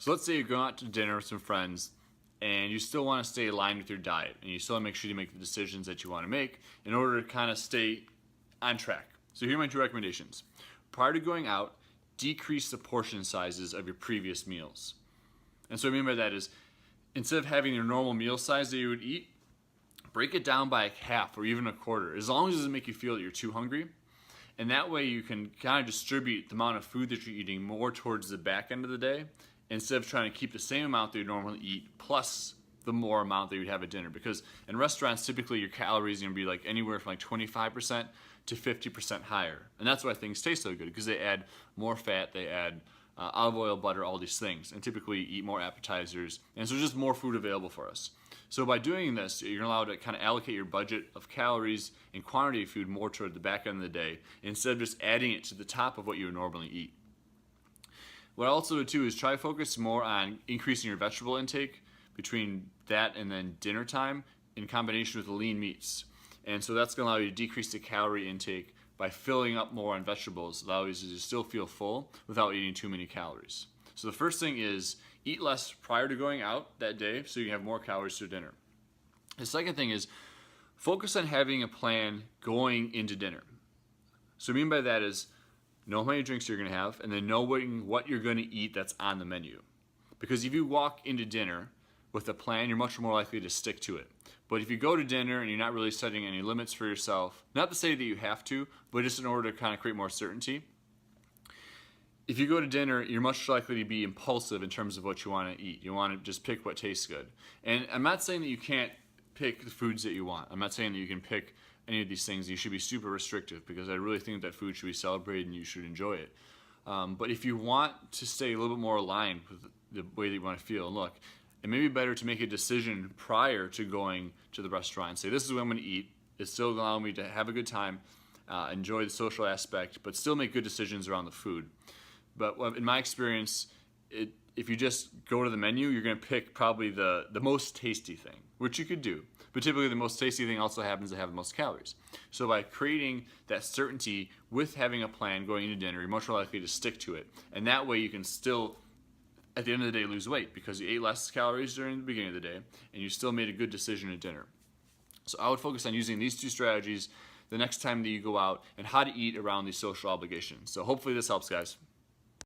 So let's say you're going out to dinner with some friends and you still want to stay aligned with your diet and you still want to make sure you make the decisions that you want to make in order to kind of stay on track. So here are my two recommendations. Prior to going out, decrease the portion sizes of your previous meals. And so what I mean by that is instead of having your normal meal size that you would eat, break it down by half or even a quarter, as long as it doesn't make you feel that you're too hungry. And that way you can kind of distribute the amount of food that you're eating more towards the back end of the day instead of trying to keep the same amount that you normally eat plus the more amount that you'd have at dinner. Because in restaurants, typically your calories are going to be like anywhere from like 25% to 50% higher. And that's why things taste so good, because they add more fat, they add olive oil, butter, all these things, and typically eat more appetizers. And so there's just more food available for us. So by doing this, you're allowed to kind of allocate your budget of calories and quantity of food more toward the back end of the day instead of just adding it to the top of what you would normally eat. What I also do too is try to focus more on increasing your vegetable intake between that and then dinner time in combination with lean meats. And so that's going to allow you to decrease the calorie intake by filling up more on vegetables, allows you to still feel full without eating too many calories. So the first thing is eat less prior to going out that day so you can have more calories to dinner. The second thing is focus on having a plan going into dinner. So what I mean by that is know how many drinks you're going to have and then knowing what you're going to eat that's on the menu. Because if you walk into dinner with a plan, you're much more likely to stick to it. But if you go to dinner and you're not really setting any limits for yourself, not to say that you have to, but just in order to kind of create more certainty, if you go to dinner, you're much likely to be impulsive in terms of what you want to eat. You want to just pick what tastes good. And I'm not saying that you can't pick the foods that you want. I'm not saying that you can pick any of these things. You should be super restrictive because I really think that food should be celebrated and you should enjoy it. But if you want to stay a little bit more aligned with the way that you want to feel and look, it may be better to make a decision prior to going to the restaurant and say, this is what I'm going to eat. It's still allowing me to have a good time, enjoy the social aspect, but still make good decisions around the food. But in my experience, if you just go to the menu, you're going to pick probably the most tasty thing, which you could do. But typically the most tasty thing also happens to have the most calories. So by creating that certainty with having a plan going into dinner, you're much more likely to stick to it. And that way you can still, at the end of the day, lose weight because you ate less calories during the beginning of the day and you still made a good decision at dinner. So I would focus on using these two strategies the next time that you go out and how to eat around these social obligations. So hopefully this helps, guys.